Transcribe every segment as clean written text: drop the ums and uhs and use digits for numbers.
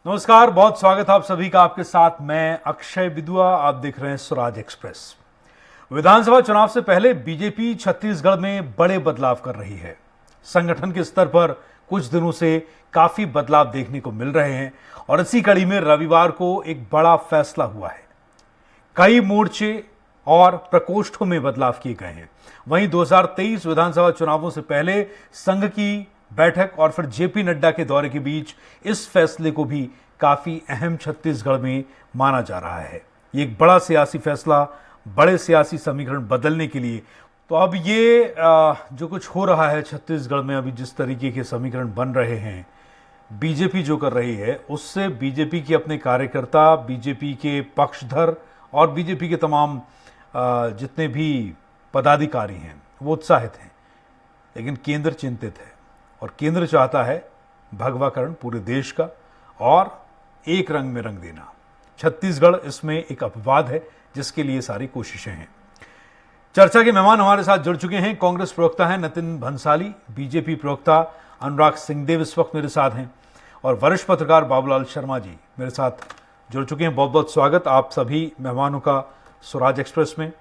नमस्कार, बहुत स्वागत है आप सभी का। आपके साथ मैं अक्षय विदुआ। आप देख रहे हैं स्वराज एक्सप्रेस। विधानसभा चुनाव से पहले बीजेपी छत्तीसगढ़ में बड़े बदलाव कर रही है। संगठन के स्तर पर कुछ दिनों से काफी बदलाव देखने को मिल रहे हैं और इसी कड़ी में रविवार को एक बड़ा फैसला हुआ है। कई मोर्चे और प्रकोष्ठों में बदलाव किए गए हैं। वहीं 2023 विधानसभा चुनावों से पहले संघ की बैठक और फिर जेपी नड्डा के दौरे के बीच इस फैसले को भी काफी अहम छत्तीसगढ़ में माना जा रहा है। ये एक बड़ा सियासी फैसला, बड़े सियासी समीकरण बदलने के लिए। तो अब ये जो कुछ हो रहा है छत्तीसगढ़ में, अभी जिस तरीके के समीकरण बन रहे हैं, बीजेपी जो कर रही है उससे बीजेपी के अपने कार्यकर्ता, बीजेपी के पक्षधर और बीजेपी के तमाम जितने भी पदाधिकारी हैं वो उत्साहित हैं। लेकिन केंद्र चिंतित है और केंद्र चाहता है भगवाकरण पूरे देश का और एक रंग में रंग देना। छत्तीसगढ़ इसमें एक अपवाद है जिसके लिए सारी कोशिशें हैं। चर्चा के मेहमान हमारे साथ जुड़ चुके हैं। कांग्रेस प्रवक्ता हैं नितिन भंसाली, बीजेपी प्रवक्ता अनुराग सिंहदेव इस वक्त मेरे साथ हैं और वरिष्ठ पत्रकार बाबूलाल शर्मा जी मेरे साथ जुड़ चुके हैं। बहुत बहुत स्वागत आप सभी मेहमानों का स्वराज एक्सप्रेस में।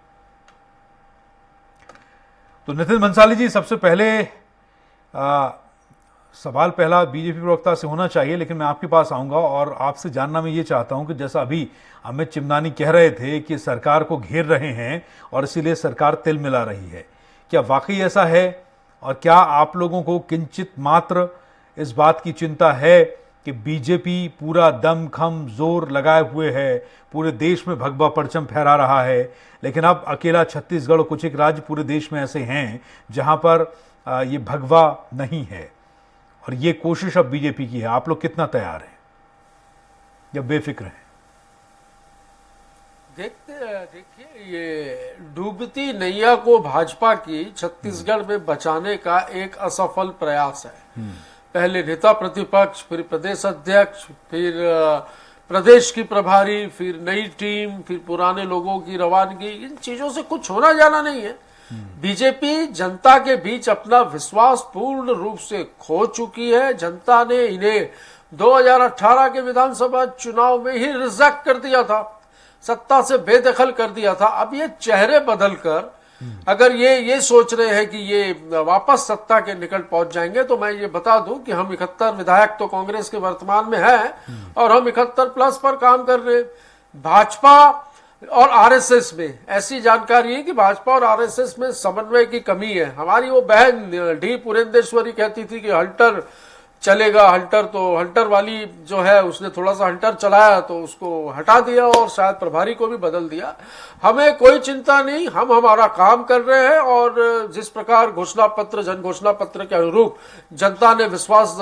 तो नितिन भंसाली जी, सबसे पहले सवाल पहला बीजेपी प्रवक्ता से होना चाहिए, लेकिन मैं आपके पास आऊंगा और आपसे जानना मैं ये चाहता हूं कि जैसा अभी अमित चिमनानी कह रहे थे कि सरकार को घेर रहे हैं और इसीलिए सरकार तिल मिला रही है, क्या वाकई ऐसा है? और क्या आप लोगों को किंचित मात्र इस बात की चिंता है कि बीजेपी पूरा दम खम जोर लगाए हुए है, पूरे देश में भगवा परचम फहरा रहा है, लेकिन अब अकेला छत्तीसगढ़ और कुछ एक राज्य पूरे देश में ऐसे हैं जहां पर ये भगवा नहीं है और ये कोशिश अब बीजेपी की है। आप लोग कितना तैयार हैं या बेफिक्र हैं? देखिए, ये डूबती नैया को भाजपा की छत्तीसगढ़ में बचाने का एक असफल प्रयास है। पहले नेता प्रतिपक्ष, फिर प्रदेश अध्यक्ष, फिर प्रदेश की प्रभारी, फिर नई टीम, फिर पुराने लोगों की रवानगी, इन चीजों से कुछ होना जाना नहीं है। बीजेपी जनता के बीच अपना विश्वास पूर्ण रूप से खो चुकी है। जनता ने इन्हें 2018 के विधानसभा चुनाव में ही रिजेक्ट कर दिया था, सत्ता से बेदखल कर दिया था। अब ये चेहरे बदलकर अगर ये सोच रहे हैं कि ये वापस सत्ता के निकट पहुंच जाएंगे, तो मैं ये बता दूं कि हम 71 विधायक तो कांग्रेस के वर्तमान में हैं और हम 71 प्लस पर काम कर रहे हैं। भाजपा और आरएसएस में ऐसी जानकारी है कि भाजपा और आरएसएस में समन्वय की कमी है। हमारी वो बहन डी पुरेंदेश्वरी कहती थी कि हल्टर चलेगा, हल्टर वाली जो है उसने थोड़ा सा हल्टर चलाया तो उसको हटा दिया और शायद प्रभारी को भी बदल दिया। हमें कोई चिंता नहीं, हम हमारा काम कर रहे हैं और जिस प्रकार घोषणा पत्र, जन घोषणा पत्र के अनुरूप जनता ने विश्वास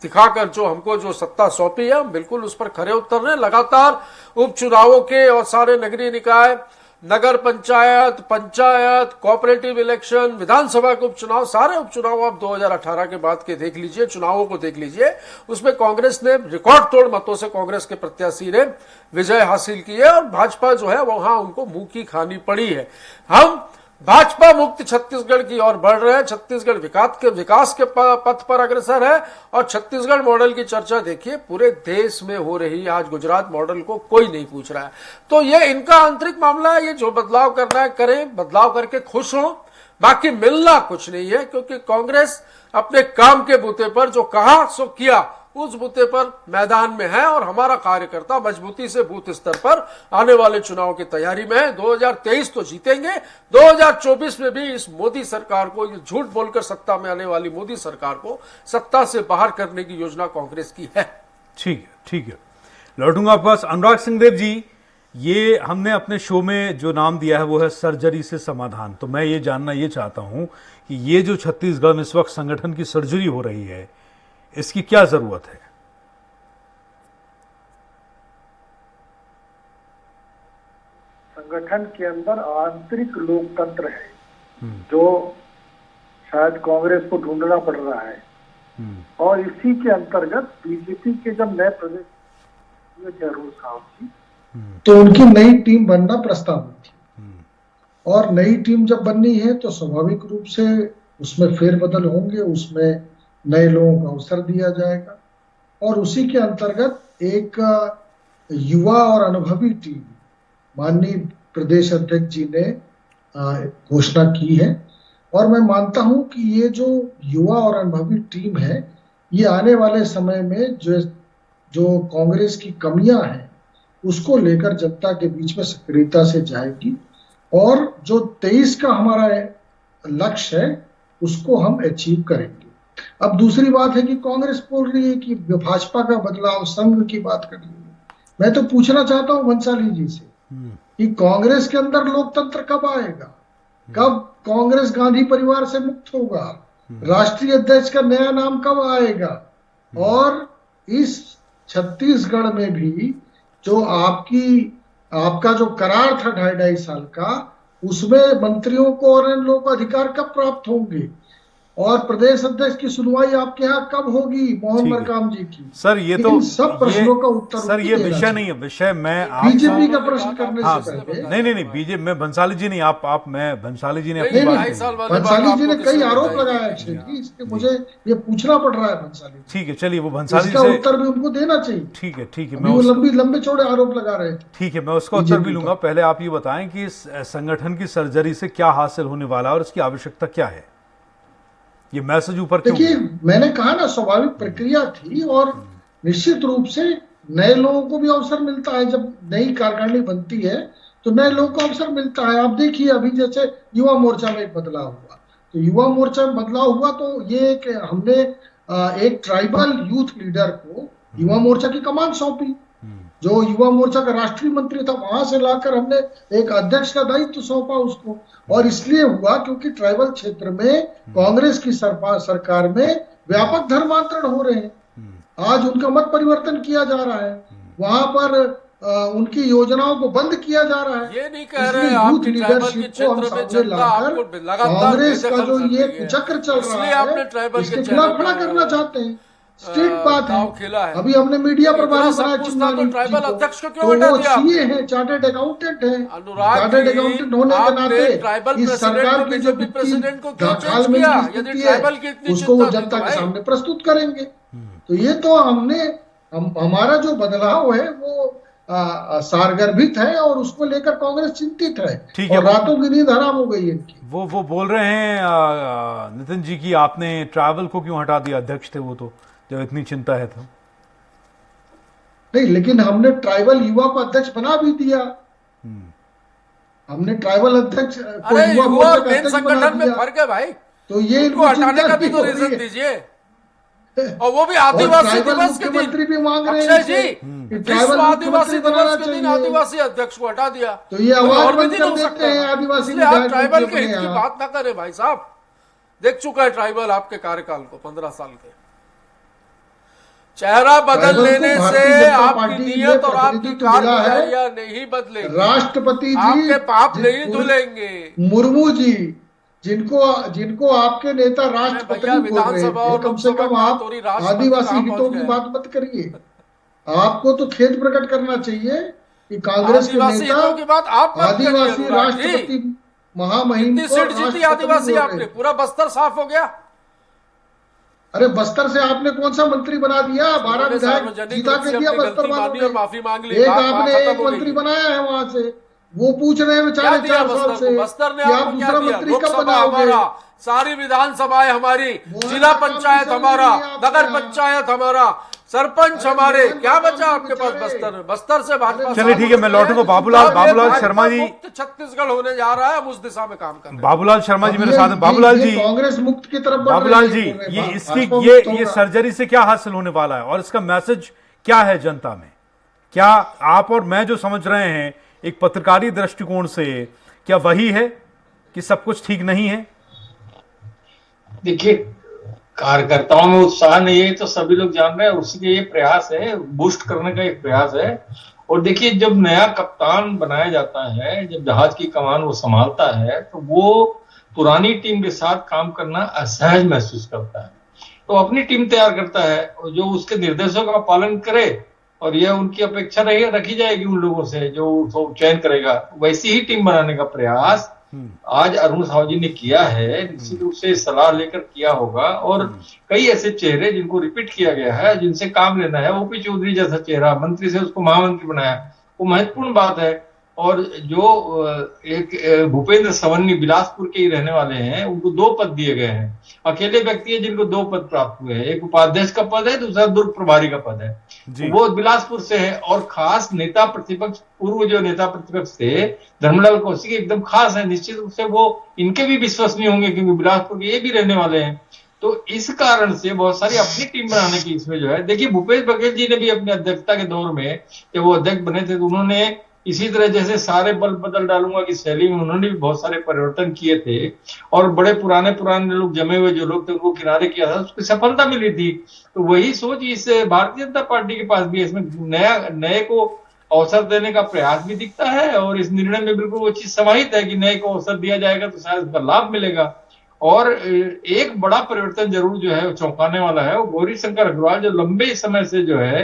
दिखाकर जो सत्ता सौंपी है, हम बिल्कुल उस पर खरे उतर रहे हैं। लगातार उपचुनावों के और सारे नगरीय निकाय, नगर पंचायत, कोऑपरेटिव इलेक्शन, विधानसभा के उपचुनाव, सारे उपचुनाव आप 2018 के बाद के देख लीजिए, चुनावों को देख लीजिए, उसमें कांग्रेस ने रिकॉर्ड तोड़ मतों से कांग्रेस के प्रत्याशी ने विजय हासिल की है और भाजपा जो है वहां उनको मुंह की खानी पड़ी है। हम भाजपा मुक्त छत्तीसगढ़ की ओर बढ़ रहे हैं। छत्तीसगढ़ विकास के पथ पर अग्रसर है और छत्तीसगढ़ मॉडल की चर्चा देखिए पूरे देश में हो रही है। आज गुजरात मॉडल को कोई नहीं पूछ रहा है। तो ये इनका आंतरिक मामला है। ये जो बदलाव करना है करें, बदलाव करके खुश हो, बाकी मिलना कुछ नहीं है, क्योंकि कांग्रेस अपने काम के बूते पर जो कहा सो किया, उस बूते पर मैदान में है और हमारा कार्यकर्ता मजबूती से बूथ स्तर पर आने वाले चुनाव की तैयारी में है। 2023 तो जीतेंगे, 2024 में भी इस मोदी सरकार को, झूठ बोलकर सत्ता में आने वाली मोदी सरकार को सत्ता से बाहर करने की योजना कांग्रेस की है। ठीक है, लौटूंगा आपके पास। अनुराग सिंहदेव जी, ये हमने अपने शो में जो नाम दिया है वो है सर्जरी से समाधान। तो मैं ये जानना ये चाहता हूं कि ये जो छत्तीसगढ़ में इस वक्त संगठन की सर्जरी हो रही है, इसकी क्या जरूरत है? संगठन के अंदर आंतरिक लोकतंत्र है जो शायद कांग्रेस को ढूंढना पड़ रहा है और इसी के अंतर्गत बीजेपी के जब नए प्रदेश जरूर साहब जी, तो उनकी नई टीम बनना प्रस्तावित थी और नई टीम जब बननी है तो स्वाभाविक रूप से उसमें फेरबदल होंगे, उसमें नए लोगों को अवसर दिया जाएगा और उसी के अंतर्गत एक युवा और अनुभवी टीम माननीय प्रदेश अध्यक्ष जी ने घोषणा की है। और मैं मानता हूं कि ये जो युवा और अनुभवी टीम है, ये आने वाले समय में जो कांग्रेस की कमियां हैं उसको लेकर जनता के बीच में सक्रियता से जाएगी और जो 23 का हमारा लक्ष्य है उसको हम अचीव करेंगे। अब दूसरी बात है कि कांग्रेस बोल रही है कि भाजपा का बदलाव, संघ की बात कर रही है। मैं तो पूछना चाहता हूं भंसाली जी से कि कांग्रेस के अंदर लोकतंत्र कब आएगा, कब कांग्रेस गांधी परिवार से मुक्त होगा, राष्ट्रीय अध्यक्ष का नया नाम कब आएगा, और इस छत्तीसगढ़ में भी जो आपका जो करार था 2.5 साल का, उसमें मंत्रियों को और इन लोगों को अधिकार कब प्राप्त होंगे, और प्रदेश अध्यक्ष की सुनवाई आपके यहाँ कब होगी मोहन मरकाम जी की। सर ये तो सब प्रश्नों का उत्तर सर ये विषय नहीं है, विषय मैं बीजेपी का प्रश्न करने से पहले नहीं बीजेपी में भंसाली जी नहीं, आप मैं भंसाली जी ने अपनी नहीं, बात ढाई कही। साल वाली भंसाली बात जी ने आपको कई किसने आरोप बताई? लगाया अक्षय जी, इसलिए मुझे ये पूछना पड़ रहा है भंसाली जी। ठीक है, चलिए वो भंसाली इसका से उत्तर भी उनको देना चाहिए। ठीक है अभी वो लंबे चौड़े आरोप लगा रहे थे। ठीक है, मैं उसका उत्तर भी लूंगा। पहले आप ये बताएं कि इस संगठन की सर्जरी से क्या हासिल होने वाला है और इसकी आवश्यकता क्या है, ये मैसेज ऊपर क्यों देखिए, गया? मैंने कहा ना, स्वाभाविक प्रक्रिया थी और निश्चित रूप से नए लोगों को भी अवसर मिलता है। जब नई कार्यकारिणी बनती है तो नए लोगों को अवसर मिलता है। आप देखिए, अभी जैसे युवा मोर्चा में एक बदलाव हुआ, तो युवा मोर्चा में बदलाव हुआ तो ये कि हमने एक ट्राइबल यूथ लीडर को युवा मोर्चा की कमान सौंपी। जो युवा मोर्चा का राष्ट्रीय मंत्री था, वहां से लाकर हमने एक अध्यक्ष का दायित्व सौंपा उसको। और इसलिए हुआ क्योंकि ट्राइबल क्षेत्र में कांग्रेस की सरकार में व्यापक धर्मांतरण हो रहे हैं। आज उनका मत परिवर्तन किया जा रहा है, वहां पर उनकी योजनाओं को बंद किया जा रहा है। ये नहीं कह रहे आप कि ट्राइबल के क्षेत्र में जनता आपको लगातार कांग्रेस का जो बेदखल ये कर रही है। कुचक्र चल इसलिए रहा आपने है ट्राइबल के इसके चेहरे खिलाफ खड़ा पर करना चाहते हैं। स्ट्रीट बात दाव खेला है। अभी हमने मीडिया इतना प्रभारी सब बनाया कुछ था चिन्नानी तो जी ट्राइबल को, अध्यक्ष को क्यों तो हटा वो दिया? सीए हैं, चार्टर्ड अकाउंटेंट हैं। अनुराग चार्टर्ड जी, अकाउंटेंट होने के आपने नाते ट्राइबल इस प्रेसिडेंट सरकार को की जो बीजेपी प्रेसिडेंट को क्यों चेंज घाल में किया? की यदि स्थिति ट्राइबल की है इतनी उसको वो चिंता थी जनता तो के भाई। सामने प्रस्तुत करेंगे। तो ये तो हमारा जो बदलाव है वो सारगर्भित है और उसको लेकर कांग्रेस चिंतित है। ठीक है, और रातों की नींद हराम हो गई इनकी। वो बोल रहे हैं नितिन जी की आपने ट्रैवल को क्यों हटा दिया, अध्यक्ष थे वो तो, जब इतनी चिंता है तो। नहीं, लेकिन हमने ट्राइबल युवा को अध्यक्ष बना भी दिया। हमने ट्राइबल अध्यक्ष को अरे युवा युवा मोर्चा और का मेन अध्यक्ष बना संगठन में दिया। फर्क है भाई, तो ये इनको हटाने का भी चिंता तो नहीं हो रीजन रही है। दीजिए, और वो भी आदिवासी ट्राइबल दिवस के मुख्यमंत्री दिन। भी मांग रहे अक्षय हैं जी, कि विश्व ट्राइबल आदिवासी मुख्यमंत्री बनाना दिवस के दिन चाहिए। आदिवासी अध्यक्ष को हटा दिया, तो ये कोई आवाज और भी बंद दिन कर हो देते सकता हैं था। आदिवासी इसलिए आप विधायक ट्राइबल के अपने हित की यहाँ। बात ना करें भाई साहब। देख चुका है ट्राइबल आपके कार्यकाल को 15 साल के। चेहरा बदल ट्राइबल को लेने भारतीय से जनता आपकी पार्टी में नीयत और आपकी प्रतिनिधित्व मिला है। कारगुजारियां नहीं बदलेंगी, राष्ट्रपति जी आपके पाप नहीं जिनको- धुलेंगे। मुर्मू जी, जिनको आपके नेता राष्ट्रपति भैया, बोल रहे विधानसभा थे, और कम से लोकसभा कम कहाँ आप तो रही, राष्ट्रपति आदिवासी कहाँ हितों पहुंच की गए? बात मत करिए। आपको तो खेद प्रकट करना चाहिए कि कांग्रेस के आदिवासी नेता हितों की बात आप मत करिए आदिवासी अनुराग जी। राष्ट्रपति महामहिम कितनी को सीट जीती राष्ट्रपति आदिवासी बोल रहे आपने? थे। पूरा बस्तर साफ हो गया। अरे बस्तर से आपने कौन सा मंत्री बना दिया? 12 उन्होंने विधायक सार्वजनिक जीता रूप के से दिया अपनी बस्तर गलती वालों मानी ने। और माफी मांग ली। एक बात वहां आपने खत्म एक हो मंत्री गई। बनाया है वहां से, वो पूछ रहे हैं क्या बेचारे दिया 4 साल बस्तर से को? बस्तर ने कि आपको आप क्या दूसरा दिया? मंत्री कब लोकसभा बनाओगे? हमारा, सारी विधानसभाएं हमारी, वो जिला काम पंचायत चल हमारा, रही है आपके नगर यहाँ। पंचायत हमारा, सरपंच हमारे। मोहन क्या बाबू बचा आपके पास बेचारे। बस्तर में? बस्तर से भाजपा चलिए ठीक है, मैं लौटूंगा। बाबूलाल शर्मा जी, छत्तीसगढ़ होने जा रहा है, हम उस दिशा में काम कर रहे हैं। बाबूलाल शर्मा जी अब मेरे ये- साथ हैं। बाबूलाल ये जी, कांग्रेस मुक्त की तरफ बढ़ बाबूलाल रही जी, है। ये भाजपा इसकी मुक्त ये होगा। सर्जरी से क्या हासिल होने वाला है और इसका मैसेज क्या है जनता में? क्या आप और मैं जो समझ रहे हैं एक पत्रकारी दृष्टिकोण से, क्या वही है कि सब कुछ ठीक नहीं है? देखिए, कार्यकर्ताओं में उत्साह नहीं है तो सभी लोग जान रहे हैं। उसी के ये प्रयास है, बूस्ट करने का एक प्रयास है। और देखिए, जब नया कप्तान बनाया जाता है, जब जहाज की कमान वो संभालता है, तो वो पुरानी टीम के साथ काम करना असहज महसूस करता है। तो अपनी टीम तैयार करता है और जो उसके निर्देशों का पालन करे, और यह उनकी अपेक्षा रखी जाएगी उन लोगों से जो उसको चयन करेगा, वैसी ही टीम बनाने का प्रयास आज अरुण साहू जी ने किया है, निश्चित रूप से सलाह लेकर किया होगा। और कई ऐसे चेहरे जिनको रिपीट किया गया है, जिनसे काम लेना है, ओपी चौधरी जैसा चेहरा, मंत्री से उसको महामंत्री बनाया, वो महत्वपूर्ण बात है। और जो एक भूपेंद्र सवन्नी बिलासपुर के ही रहने वाले हैं, उनको 2 पद दिए गए हैं। अकेले व्यक्ति है जिनको 2 पद प्राप्त हुए हैं, एक उपाध्यक्ष का पद है, दूसरा दुर्ग प्रभारी का पद है। वो बिलासपुर से है और खास नेता प्रतिपक्ष, पूर्व जो नेता प्रतिपक्ष थे धर्मलाल कौशिक एकदम खास है। निश्चित रूप से वो इनके भी विश्वसनीय होंगे क्योंकि बिलासपुर के ये भी रहने वाले हैं। तो इस कारण से बहुत सारी अपनी टीम बनाने की इसमें जो है, देखिए भूपेश बघेल जी ने भी अपनी अध्यक्षता के दौर में जब वो अध्यक्ष बने थे तो उन्होंने इसी तरह जैसे सारे बल बदल डालूंगा की शैली में उन्होंने भी बहुत सारे परिवर्तन किए थे। और बड़े पुराने लोग, जमे हुए जो लोग थे, उनको किनारे किया था, उसकी सफलता मिली थी। तो वही सोच इस भारतीय जनता पार्टी के पास भी है। इसमें नए को अवसर देने का प्रयास भी दिखता है और इस निर्णय में बिल्कुल वो चीज समाहित है कि नए को अवसर दिया जाएगा तो शायद उसका लाभ मिलेगा। और एक बड़ा परिवर्तन जरूर जो है चौंकाने वाला है, वो गौरी शंकर अग्रवाल जो लंबे समय से जो है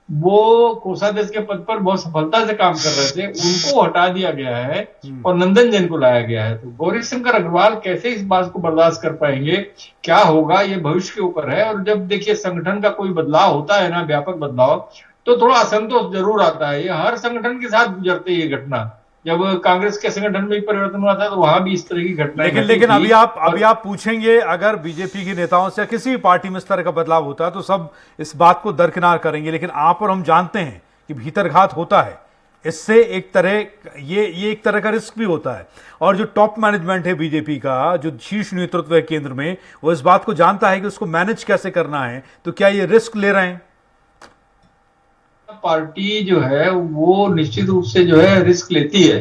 वो कोषाध्यक्ष के पद पर बहुत सफलता से काम कर रहे थे, उनको हटा दिया गया है और नंदन जैन को लाया गया है। तो गौरी शंकर अग्रवाल कैसे इस बात को बर्दाश्त कर पाएंगे, क्या होगा, ये भविष्य के ऊपर है। और जब देखिए संगठन का कोई बदलाव होता है ना, व्यापक बदलाव, तो थोड़ा असंतोष जरूर आता है। ये हर संगठन के साथ गुजरते ये घटना। जब कांग्रेस के संगठन में परिवर्तन हुआ था तो वहां भी इस तरह की घटनाएं लेकिन अभी आप पूछेंगे, अगर बीजेपी के नेताओं से या किसी भी पार्टी में इस तरह का बदलाव होता है तो सब इस बात को दरकिनार करेंगे। लेकिन आप और हम जानते हैं कि भीतरघात होता है, इससे एक तरह ये एक तरह का रिस्क भी होता है। और जो टॉप मैनेजमेंट है बीजेपी का, जो शीर्ष नेतृत्व है केंद्र में, वो इस बात को जानता है कि उसको मैनेज कैसे करना है। तो क्या ये रिस्क ले रहे हैं? पार्टी जो है वो निश्चित रूप से जो है रिस्क लेती है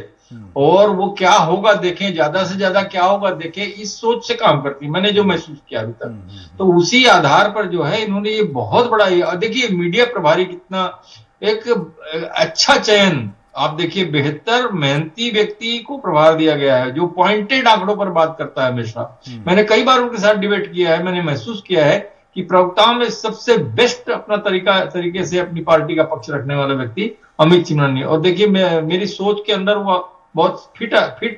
और वो क्या होगा देखें, ज्यादा से ज्यादा क्या होगा देखें, इस सोच से काम करती है। मैंने जो महसूस किया अभी तक, तो उसी आधार पर जो है इन्होंने ये बहुत बड़ा, देखिए मीडिया प्रभारी कितना एक अच्छा चयन, आप देखिए 72 मेहनती व्यक्ति को प्रभार दिया गया है जो पॉइंटेड आंकड़ों पर बात करता है हमेशा। मैंने कई बार उनके साथ डिबेट किया है, मैंने महसूस किया है कि प्रवक्ताओं में सबसे बेस्ट अपना तरीके से अपनी पार्टी का पक्ष रखने वाला व्यक्ति अमित चिमरानी। और देखिए मेरी सोच के अंदर वो बहुत फिट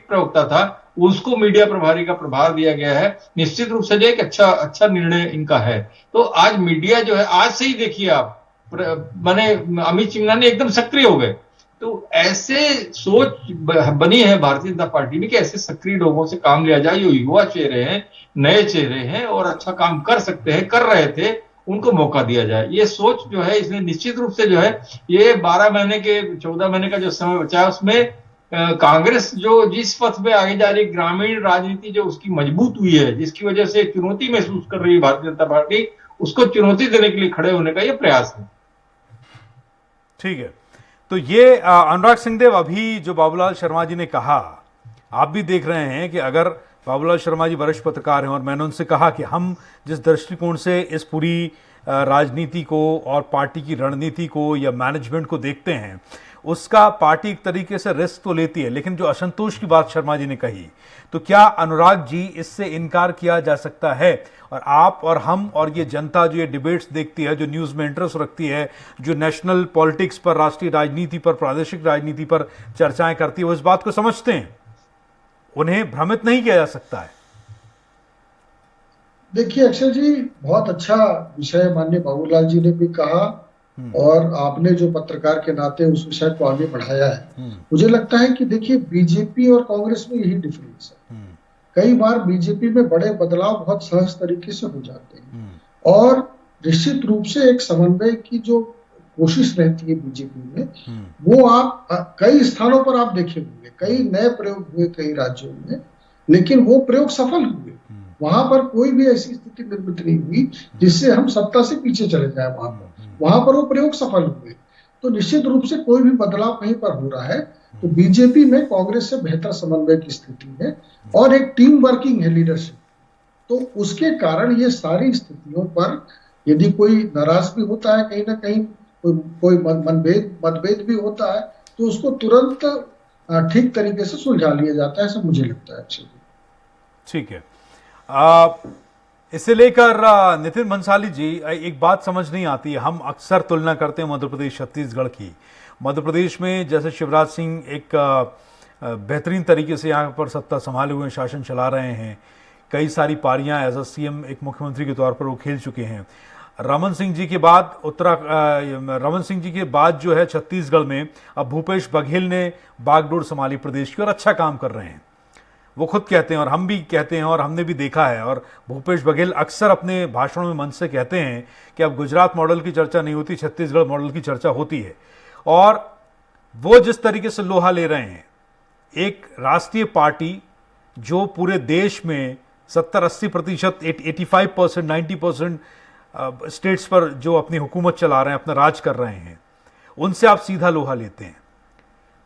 प्रवक्ता था, उसको मीडिया प्रभारी का प्रभार दिया गया है। निश्चित रूप से जो एक अच्छा निर्णय इनका है। तो आज मीडिया जो है, आज से ही देखिए आप, मैंने अमित चिमरानी एकदम सक्रिय हो गए। तो ऐसे सोच बनी है भारतीय जनता पार्टी में कि ऐसे सक्रिय लोगों से काम लिया जाए, जो युवा चेहरे हैं, नए चेहरे हैं और अच्छा काम कर सकते हैं, कर रहे थे, उनको मौका दिया जाए। ये सोच जो है, इसलिए निश्चित रूप से जो है ये 14 महीने का जो समय बचा है उसमें कांग्रेस जो जिस पथ पे आगे जा रही, ग्रामीण राजनीति जो उसकी मजबूत हुई है, जिसकी वजह से चुनौती महसूस कर रही है भारतीय जनता पार्टी, उसको चुनौती देने के लिए खड़े होने का ये प्रयास है। ठीक है, तो ये अनुराग सिंहदेव, अभी जो बाबूलाल शर्मा जी ने कहा, आप भी देख रहे हैं कि अगर बाबूलाल शर्मा जी वरिष्ठ पत्रकार हैं और मैंने उनसे कहा कि हम जिस दृष्टिकोण से इस पूरी राजनीति को और पार्टी की रणनीति को या मैनेजमेंट को देखते हैं, उसका पार्टी एक तरीके से रिस्क तो लेती है। लेकिन जो असंतोष की बात शर्मा जी ने कही, तो क्या अनुराग जी इससे इनकार किया जा सकता है? और आप और हम और ये जनता जो ये डिबेट्स देखती है, जो न्यूज़ में इंटरेस्ट रखती है, जो नेशनल पॉलिटिक्स पर, राष्ट्रीय राजनीति पर, प्रादेशिक राजनीति पर चर्चाएं करती है, वो इस बात को समझते हैं, उन्हें भ्रमित नहीं किया जा सकता है। देखिए अक्षय जी, बहुत अच्छा विषय माननीय बाबूलाल जी ने भी कहा और आपने जो पत्रकार के नाते उस विषय को आगे बढ़ाया है। मुझे लगता है कि देखिए बीजेपी और कांग्रेस में यही डिफरेंस है। कई बार बीजेपी में बड़े बदलाव बहुत सहज तरीके से हो जाते हैं और निश्चित रूप से एक समन्वय की जो कोशिश रहती है बीजेपी में, वो आप कई स्थानों पर आप देखे होंगे, कई नए प्रयोग हुए कई राज्यों में, लेकिन वो प्रयोग सफल हुए। वहां पर कोई भी ऐसी स्थिति निर्मित नहीं हुई जिससे हम सत्ता से पीछे चले जाए। वहां पर वो प्रयोग सफल हुए। तो निश्चित रूप से कोई भी बदलाव कहीं पर हो रहा है तो बीजेपी में कांग्रेस से बेहतर समन्वय की स्थिति है और एक टीम वर्किंग है, लीडरशिप। तो उसके कारण ये सारी स्थितियों पर यदि कोई नाराज भी होता है, कहीं ना कहीं कोई मतभेद भी होता है, तो उसको तुरंत ठीक तरीके से सुलझा लिया जाता है, ऐसा मुझे लगता है। ठीक है, इसे लेकर नितिन भंसाली जी, एक बात समझ नहीं आती है, हम अक्सर तुलना करते हैं मध्य प्रदेश छत्तीसगढ़ की। मध्य प्रदेश में जैसे शिवराज सिंह एक बेहतरीन तरीके से यहाँ पर सत्ता संभाले हुए शासन चला रहे हैं। कई सारी पारियां एज अ सीएम एक मुख्यमंत्री के तौर पर वो खेल चुके हैं। रमन सिंह जी के बाद जो है छत्तीसगढ़ में अब भूपेश बघेल ने बागडोर संभाली प्रदेश की और अच्छा काम कर रहे हैं। वो खुद कहते हैं और हम भी कहते हैं और हमने भी देखा है, और भूपेश बघेल अक्सर अपने भाषणों में मंच से कहते हैं कि अब गुजरात मॉडल की चर्चा नहीं होती, छत्तीसगढ़ मॉडल की चर्चा होती है। और वो जिस तरीके से लोहा ले रहे हैं, एक राष्ट्रीय पार्टी जो पूरे देश में 70-80%, 85%, 90% स्टेट्स पर जो अपनी हुकूमत चला रहे हैं, अपना राज कर रहे हैं, उनसे आप सीधा लोहा लेते हैं,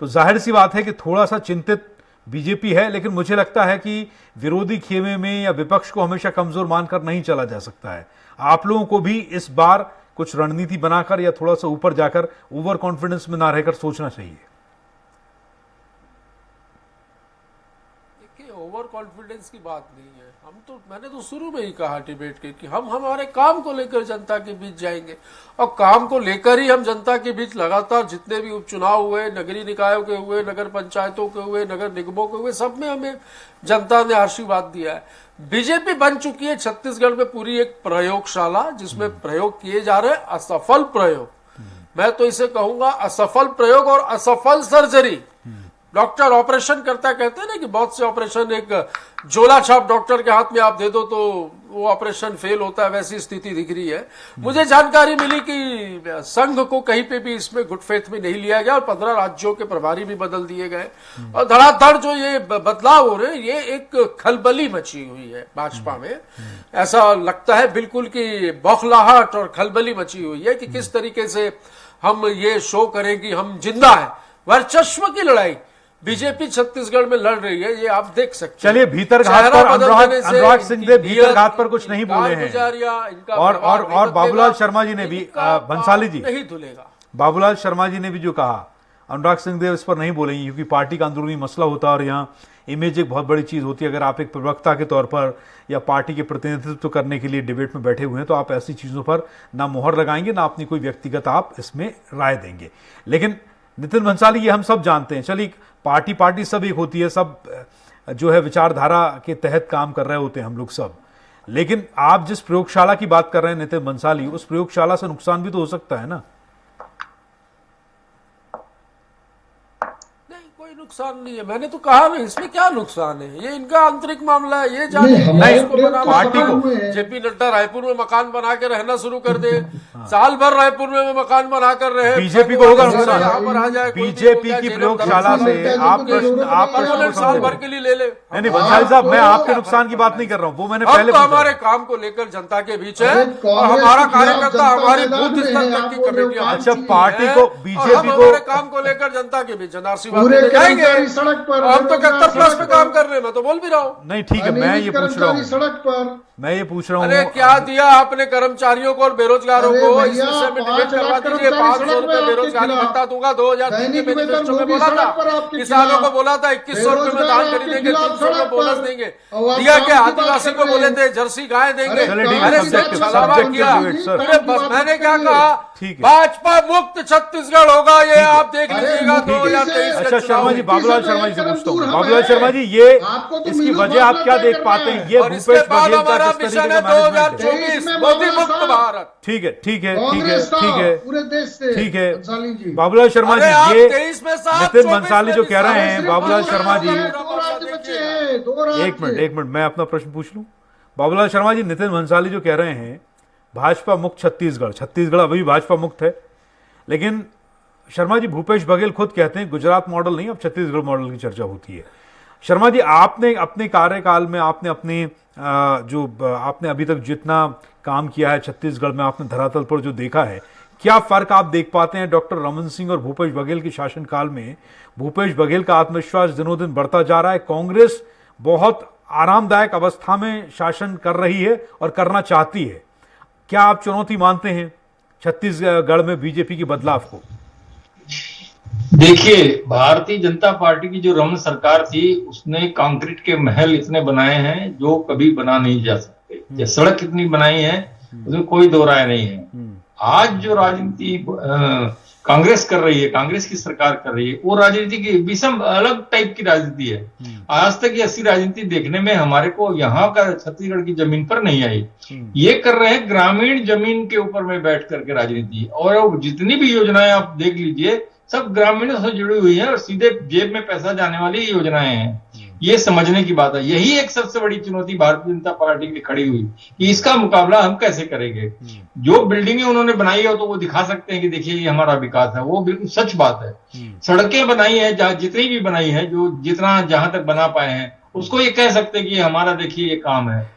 तो जाहिर सी बात है कि थोड़ा सा चिंतित बीजेपी है। लेकिन मुझे लगता है कि विरोधी खेमे में या विपक्ष को हमेशा कमजोर मानकर नहीं चला जा सकता है। आप लोगों को भी इस बार कुछ रणनीति बनाकर या थोड़ा सा ऊपर जाकर ओवर कॉन्फिडेंस में ना रहकर सोचना चाहिए। ओवर कॉन्फिडेंस की बात नहीं है। मैंने तो शुरू में ही कहा डिबेट के कि हम हमारे काम को लेकर जनता के बीच जाएंगे, और काम को लेकर ही हम जनता के बीच लगातार जितने भी उपचुनाव हुए, नगरीय निकायों के हुए, नगर पंचायतों के हुए, नगर निगमों के हुए, सब में हमें जनता ने आशीर्वाद दिया है। बीजेपी बन चुकी है छत्तीसगढ़ में पूरी एक प्रयोगशाला, जिसमें प्रयोग किए जा रहे हैं, असफल प्रयोग। मैं तो इसे कहूंगा असफल प्रयोग और असफल सर्जरी। डॉक्टर ऑपरेशन करता कहते हैं ना कि बहुत से ऑपरेशन एक झोला छाप डॉक्टर के हाथ में आप दे दो तो वो ऑपरेशन फेल होता है, वैसी स्थिति दिख रही है। मुझे जानकारी मिली कि संघ को कहीं पे भी इसमें गुड फेथ में नहीं लिया गया और 15 राज्यों के प्रभारी भी बदल दिए गए, और धड़ाधड़ जो ये बदलाव हो रहे हैं, ये एक खलबली मची हुई है भाजपा में। ऐसा लगता है बिल्कुल कि बौखलाहट और खलबली मची हुई है कि किस तरीके से हम ये शो करें कि हम जिंदा है। वर्चस्व की लड़ाई बीजेपी छत्तीसगढ़ में लड़ रही है, ये आप देख सकते हैं। चलिए, भीतर घात पर अनुराग सिंहदेव भीतर घात पर कुछ नहीं बोले हैं, और बाबूलाल शर्मा जी ने भी, भंसाली जी नहीं धुलेगा, बाबूलाल शर्मा जी ने भी जो कहा, अनुराग सिंहदेव इस पर नहीं बोलेंगे, क्योंकि पार्टी का अंदरूनी मसला होता है और यहाँ इमेज एक बहुत बड़ी चीज होती है। अगर आप एक प्रवक्ता के तौर पर या पार्टी के प्रतिनिधित्व करने के लिए डिबेट में बैठे हुए हैं, तो आप ऐसी चीजों पर ना मोहर लगाएंगे, ना अपनी कोई व्यक्तिगत आप इसमें राय देंगे। लेकिन नितिन भंसाली, ये हम सब जानते हैं, चलिए पार्टी सब एक होती है, सब जो है विचारधारा के तहत काम कर रहे होते हैं हम लोग सब। लेकिन आप जिस प्रयोगशाला की बात कर रहे हैं नितिन भंसाली, उस प्रयोगशाला से नुकसान भी तो हो सकता है ना? नुकसान नहीं है, मैंने तो कहा ना, इसमें क्या नुकसान है, ये इनका आंतरिक मामला है। ये जाने पार्टी को जेपी नड्डा रायपुर में मकान बना के रहना शुरू कर दे, साल भर रायपुर में मकान बना कर रहे, बीजेपी को होगा नुकसान। यहाँ पर आ जाए बीजेपी की प्रयोगशाला से आप साल भर के लिए ले ले। नहीं भंसाली साहब, मैं आपके नुकसान की बात नहीं कर रहा हूँ, वो मैंने पहले हमारे काम को लेकर जनता के बीच है, और हमारा कार्यकर्ता हमारी बूथ स्तर तक की कमेटियां, अच्छा पार्टी को, बीजेपी को, हमारे काम को लेकर जनता के बीच जनाशीर्वाद जाएंगे। सड़क पर हम तो 71+ पे काम कर रहे हैं, मैं तो बोल भी रहा हूँ। नहीं ठीक है, मैं ये पूछ रहा हूँ, सड़क पर मैं ये पूछ रहा हूँ, अरे क्या दिया आपने कर्मचारियों को और बेरोजगारों को? इस विषय में डिबेट करवा दीजिए। 500 रुपए बेरोजगारी भत्ता दूंगा, 2003 के मैनिफेस्टो में बोला था, किसानों को बोला था 2100 रुपए में धान खरीदेंगे, 300 में बोनस देंगे, दिया क्या? आदिवासी को बोले थे जर्सी गाय देंगे, अरे छलावा किया। मैंने क्या कहा, भाजपा मुक्त छत्तीसगढ़ होगा, ये आप देख लीजिएगा 2023। अच्छा शर्मा जी, बाबूलाल शर्मा जी से पूछता हूँ, बाबूलाल शर्मा जी, ये इसकी वजह आप क्या देख पाते हैं? ये भूपेश बघेल का जिस तरीके का 2024 मोदी मुक्त भारत। ठीक है, ठीक है, ठीक है, ठीक है, पूरे देश से, ठीक है बाबूलाल शर्मा जी, ये नितिन भंसाली जो कह रहे हैं, बाबूलाल शर्मा जी, एक मिनट मैं अपना प्रश्न पूछ लूं। बाबूलाल शर्मा जी, नितिन भंसाली जो कह रहे हैं भाजपा मुक्त छत्तीसगढ़ अभी भी भाजपा मुक्त है, लेकिन शर्मा जी भूपेश बघेल खुद कहते हैं गुजरात मॉडल नहीं, अब छत्तीसगढ़ मॉडल की चर्चा होती है। शर्मा जी, आपने अपने कार्यकाल में आपने अभी तक जितना काम किया है छत्तीसगढ़ में, आपने धरातल पर जो देखा है, क्या फर्क आप देख पाते हैं डॉक्टर रमन सिंह और भूपेश बघेल के शासनकाल में? भूपेश बघेल का आत्मविश्वास दिनों दिन बढ़ता जा रहा है, कांग्रेस बहुत आरामदायक अवस्था में शासन कर रही है और करना चाहती है। क्या आप चुनौती मानते हैं छत्तीसगढ़ में बीजेपी के बदलाव को? देखिए, भारतीय जनता पार्टी की जो रमन सरकार थी, उसने कंक्रीट के महल इतने बनाए हैं जो कभी बना नहीं जा सकते। ये सड़क कितनी बनाई है, उसमें कोई दो राय नहीं है। आज जो राजनीति कांग्रेस कर रही है, कांग्रेस की सरकार कर रही है, वो राजनीति की विषम अलग टाइप की राजनीति है। आज तक ये ऐसी राजनीति देखने में हमारे को यहाँ का छत्तीसगढ़ की जमीन पर नहीं आई। ये कर रहे हैं ग्रामीण जमीन के ऊपर में बैठ करके राजनीति, और जितनी भी योजनाएं आप देख लीजिए सब ग्रामीणों से जुड़ी हुई है और सीधे जेब में पैसा जाने वाली योजनाएं हैं। ये समझने की बात है। यही एक सबसे बड़ी चुनौती भारतीय जनता पार्टी की खड़ी हुई कि इसका मुकाबला हम कैसे करेंगे। जो बिल्डिंगें उन्होंने बनाई है तो वो दिखा सकते हैं कि देखिए ये हमारा विकास है, वो बिल्कुल सच बात है। सड़कें बनाई है, जितनी भी बनाई है, जो जितना जहां तक बना पाए हैं, उसको ये कह सकते हैं कि हमारा देखिए ये काम है।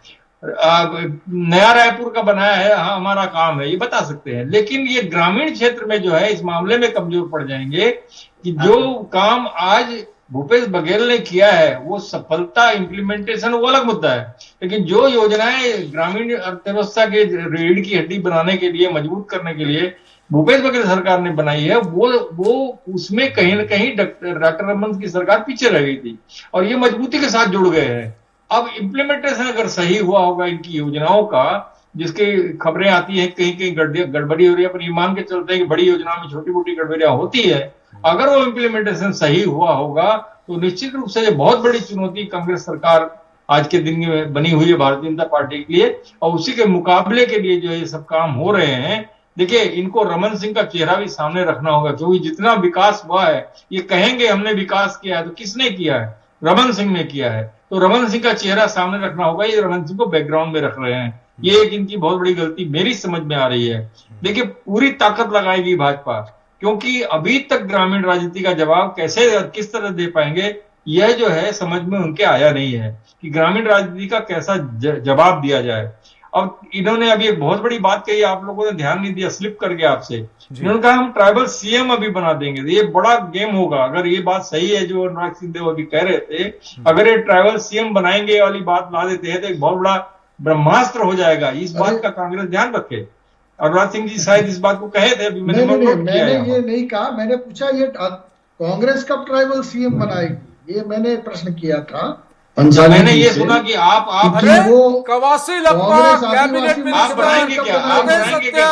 नया रायपुर का बनाया है, हाँ हमारा काम है, ये बता सकते हैं। लेकिन ये ग्रामीण क्षेत्र में जो है इस मामले में कमजोर पड़ जाएंगे कि जो काम आज भूपेश बघेल ने किया है वो सफलता इम्प्लीमेंटेशन वो अलग मुद्दा है, लेकिन जो योजनाएं ग्रामीण अर्थव्यवस्था के रीढ़ की हड्डी बनाने के लिए, मजबूत करने के लिए भूपेश बघेल सरकार ने बनाई है, वो उसमें कहीं ना कहीं डॉक्टर रमन की सरकार पीछे रह गई थी और ये मजबूती के साथ जुड़ गए हैं। अब इम्प्लीमेंटेशन अगर सही हुआ होगा इनकी योजनाओं का, जिसकी खबरें आती है कहीं कहीं गड़बड़ी हो रही है, पर ये मान के चलते हैं कि बड़ी योजना में छोटी मोटी गड़बड़ियां होती है। अगर वो इम्प्लीमेंटेशन सही हुआ होगा तो निश्चित रूप से ये बहुत बड़ी चुनौती कांग्रेस सरकार आज के दिन में बनी हुई है भारतीय जनता पार्टी के लिए, और उसी के मुकाबले के लिए जो ये सब काम हो रहे हैं। देखिए इनको रमन सिंह का चेहरा भी सामने रखना होगा, क्योंकि जितना विकास हुआ है, ये कहेंगे हमने विकास किया है, तो किसने किया है? रमन सिंह ने किया है। तो रमन सिंह का चेहरा सामने रखना होगा, ये रमन सिंह को बैकग्राउंड में रख रहे हैं। ये एक इनकी बहुत बड़ी गलती मेरी समझ में आ रही है। देखिए पूरी ताकत लगाएगी भाजपा, क्योंकि अभी तक ग्रामीण राजनीति का जवाब कैसे किस तरह दे पाएंगे यह जो है समझ में उनके आया नहीं है कि ग्रामीण राजनीति का कैसा जवाब दिया जाए। अब इन्होंने अभी एक बहुत बड़ी बात कही, आप लोगों ने ध्यान नहीं दिया, स्लिप कर गया आपसे। इन्होंने कहा हम ट्राइबल सीएम अभी बना देंगे। ये बड़ा गेम होगा अगर ये बात सही है जो अनुराग सिंहदेव अभी कह रहे थे। अगर ये ट्राइबल सीएम बनाएंगे वाली बात ला देते हैं तो एक बहुत बड़ा ब्रह्मास्त्र हो जाएगा। इस बात का कांग्रेस ध्यान रखे। अनुराग सिंह जी शायद इस बात को कहे थे, अभी मैंने ये नहीं कहा। मैंने पूछा ये कांग्रेस कब ट्राइबल सीएम बनाएगी, ये मैंने प्रश्न किया था। मैंने ये सुना कि आप कवासी लखमा कैबिनेट मिनिस्टर बनाएंगे क्या? आप बनाएंगे क्या?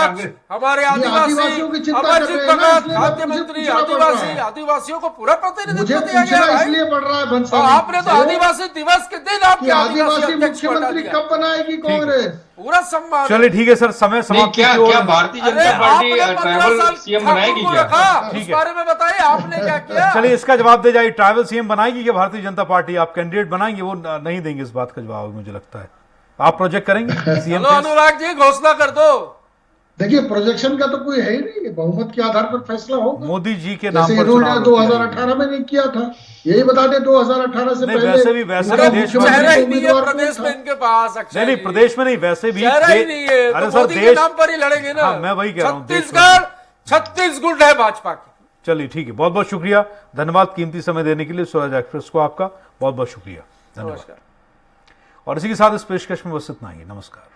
हमारे आदिवासियों की अमरजीत भगत खाद्य मंत्री, आदिवासियों को पूरा प्रतिनिधित्व दिया गया है। इसलिए बढ़ रहा है बंसल। आपने तो आदिवासी दिवस के दिन आपके आदिवासी मुख्यमंत्री कब बनाएगी कांग्रेस? पूरा सम्मान। चलिए ठीक है सर, समय समाप्त। क्या Bharatiya Janata party tribal CM बनाएगी क्या? इस बारे में बताइए आपने क्या किया? चलिए इसका जवाब दे जाइए। ट्राइबल सीएम बनाएगी क्या भारतीय जनता पार्टी? आप कैंडिडेट बनाएंगे? वो नहीं देंगे इस बात का जवाब, मुझे लगता है। आप प्रोजेक्ट करेंगे सीएम? अनुराग जी घोषणा कर दो। देखिए प्रोजेक्शन का तो कोई है ही नहीं, बहुमत के आधार पर फैसला होगा। मोदी जी के नाम पर इन्होंने 2018 में नहीं किया था, यही बता दें 2018 से पहले। वैसे भी देश में प्रदेश में इनके पास नहीं, प्रदेश में नहीं, वैसे भी अरे सर देश नाम पर ही लड़ेंगे ना। मैं वही कह रहा हूँ, छत्तीसगढ़ है भाजपा की। चलिए ठीक है, बहुत बहुत शुक्रिया, धन्यवाद कीमती समय देने के लिए। स्वराज एक्सप्रेस को आपका बहुत बहुत शुक्रिया, धन्यवाद। और इसी के साथ इस पेशकश में बस इतना ही। नमस्कार।